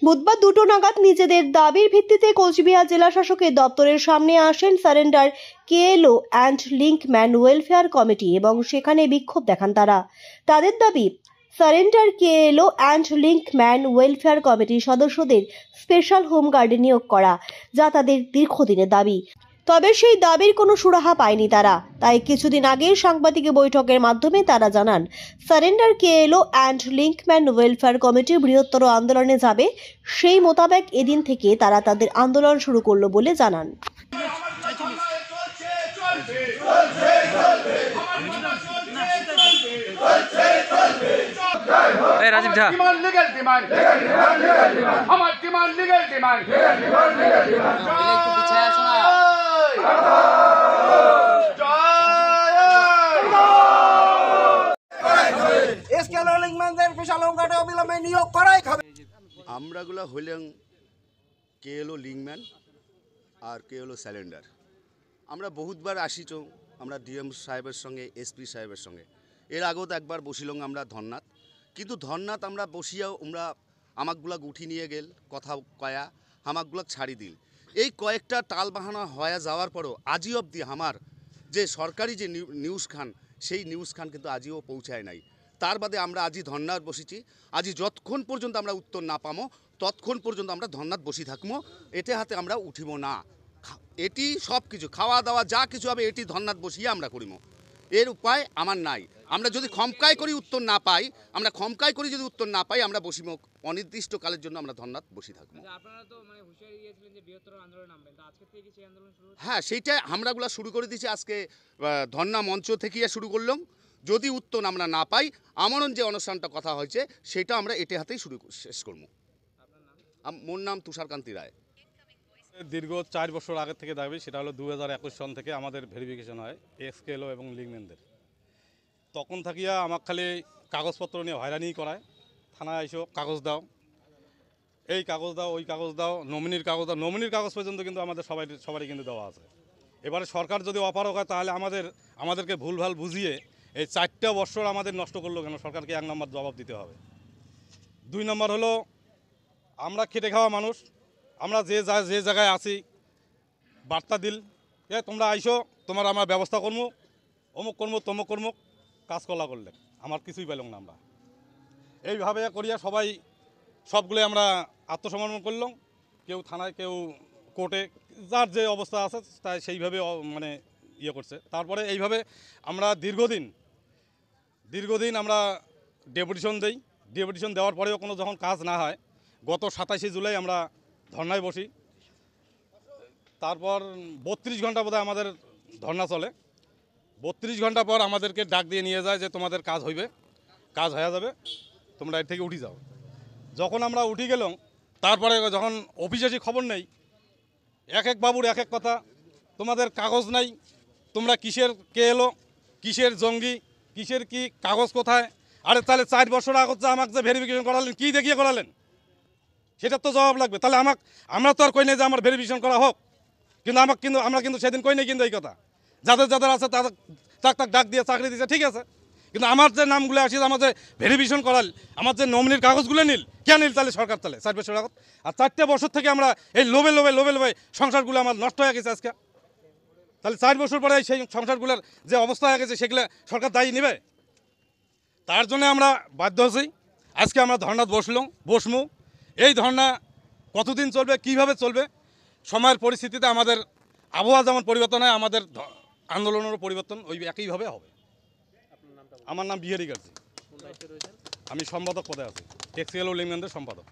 বুধবার 2টো নাগাদ নিজেদের দাবির ভিত্তিতে কোচবিহার জেলা শাসকের দপ্তরের সামনে আসেন surrender KLO and linkman welfare committee এবং সেখানে বিক্ষোভ দেখান তারা। তাদের দাবি, surrender KLO and linkman welfare কমিটির সদস্যদের স্পেশাল হোমগার্ডে নিয়োগ করা, যা তাদের দীর্ঘদিনের দাবি। তবে সেই দাবির কোনো সুরাহা পায়নি তারা। তাই কিছুদিন আগে সাংবাদিক বৈঠকের মাধ্যমে তারা জানান, surrender KLO and linkman welfare committee বৃহত্তর আন্দোলনে যাবে। সেই মোতাবেক এদিন থেকে তারা তাদের আন্দোলন শুরু করলো বলে জানান। রাজীব ঝা আমরাগুলা হইলেন কেএলও লিঙ্কম্যান আর কেএলও স্যালেন্ডার। আমরা বহুতবার আসিছ, আমরা ডিএম সাহেবের সঙ্গে, এসপি সাহেবের সঙ্গে। এর আগেও তো একবার বসিলং আমরা ধর্নাত, কিন্তু ধর্নাত আমরা বসিয়াও আমরা আমাকগুলা উঠি নিয়ে গেল, কথা কয়া আমাকগুলা ছাড়ি দিল। এই কয়েকটা টাল বাহানা হয়ে যাওয়ার পরও আজি অবধি আমার যে সরকারি যে নিউজ খান, সেই নিউজ খান কিন্তু আজিও পৌঁছায় নাই। তার বাদে আমরা আজি ধর্নাত বসেছি। আজি যতক্ষণ পর্যন্ত আমরা উত্তর না পামো ততক্ষণ পর্যন্ত আমরা ধর্নাত বসি থাকবো। এতে হাতে আমরা উঠিব না। এটি সব কিছু খাওয়া দাওয়া যা কিছু হবে এটি ধর্নাত বসিয়ে আমরা করিব। এর উপায় আমার নাই। আমরা যদি খমকায় করি উত্তর না পাই, আমরা খমকায় করি যদি উত্তর না পাই, আমরা বসিব অনির্দিষ্টকালের জন্য আমরা ধর্নাত বসে থাকবো। হ্যাঁ, সেইটা আমরাগুলা শুরু করে দিয়েছি। আজকে ধর্না মঞ্চ থেকে শুরু করলাম। যদি উত্তর আমরা না পাই, আমরণ যে অনুষ্ঠানটা কথা হয়েছে সেটা আমরা এটে হাতেই শেষ করবো। মোর নাম তুষারকান্তি রায়। দীর্ঘ 4 বছর আগের থেকে দাবি, সেটা হলো 2021 সন থেকে আমাদের ভেরিফিকেশন হয় এক্সকেএলও এবং লিঙ্কম্যানদের। তখন থাকিয়া আমাকে খালি কাগজপত্র নিয়ে হয়রানি করায়। থানায় আইসো, কাগজ দাও, এই কাগজ দাও, ওই কাগজ দাও, নমিনির কাগজ দাও। নমিনির কাগজ পর্যন্ত কিন্তু আমাদের সবারই কিন্তু দেওয়া আছে। এবারে সরকার যদি অপারগ হয় তাহলে আমাদেরকে ভুলভাল বুঝিয়ে এই 4টা বছর আমাদের নষ্ট করলো কেন? সরকারকে 1 নম্বর জবাব দিতে হবে। 2 নম্বর হলো, আমরা খেটে খাওয়া মানুষ, আমরা যে জায়গায় আছি বার্তা দিল, তোমরা আইসো, তোমার আমরা ব্যবস্থা করবো, অমুক কর্ম তমুক কর্ম, কাজ করলে আমার কিছুই পেলাম না। আমরা এইভাবে করিয়া সবগুলো আমরা আত্মসমর্পণ করলাম। কেউ থানায়, কেউ কোর্টে, যার যে অবস্থা আছে তাই সেইভাবে মানে করছে। তারপরে এইভাবে আমরা দীর্ঘদিন আমরা ডেপুটেশন দিই। ডেপুটেশন দেওয়ার পরেও কোনো যখন কাজ না হয়, গত 27শে জুলাই আমরা ধর্নায় বসি। তারপর 32 ঘন্টা বোধহয় আমাদের ধর্না চলে। 32 ঘন্টা পর আমাদেরকে ডাক দিয়ে নিয়ে যায় যে তোমাদের কাজ হয়ে যাবে, তোমরা এর থেকে উঠি যাও। যখন আমরা উঠি গেলাম, তারপরে যখন অফিসে এসে খবর নেই, এক বাবুর এক কথা, তোমাদের কাগজ নাই, তোমরা কিসের কেএলও, কিসের জঙ্গি, কিসের কি কাগজ কোথায়? আরে তাহলে 4 বছর আগত যে আমাকে যে ভেরিফিকেশন করালেন, কী দেখিয়ে করালেন? সেটার তো জবাব লাগবে। তাহলে আমরা তো আর কই নাই যে আমার ভেরিফিকেশন করা হোক, কিন্তু আমরা কিন্তু সেদিন কই নাই কিন্তু এই কথা। যাদের আছে তাক ডাক দিয়ে চাকরি দিয়েছে, ঠিক আছে, কিন্তু আমার যে নামগুলো আসি, আমার যে ভেরিফিকেশন করাল, আমার যে নমিনির কাগজগুলো নিল, কে নিল তাহলে? সরকার। তাহলে 4 বছর আগত। আর 4টা বছর থেকে আমরা এই লোভে সংসারগুলো আমার নষ্ট হয়ে গেছে আজকে। তাহলে 4 বছর পরে সেই সংসারগুলোর যে অবস্থা হয়ে গেছে সেগুলো সরকার দায়ী নেবে? তার জন্য আমরা বাধ্য হচ্ছি, আজকে আমরা ধর্নাত বসমু। এই ধর্না কতদিন চলবে, কিভাবে চলবে, সময়ের পরিস্থিতিতে আমাদের আবহাওয়া যেমন পরিবর্তন হয়, আমাদের আন্দোলনেরও পরিবর্তন ওই একইভাবে হবে। আমার নাম বিহারি গার্জি, আমি সম্পাদক পদে আছি, এক্সকেএলও লিঙ্কম্যানদের সম্পাদক।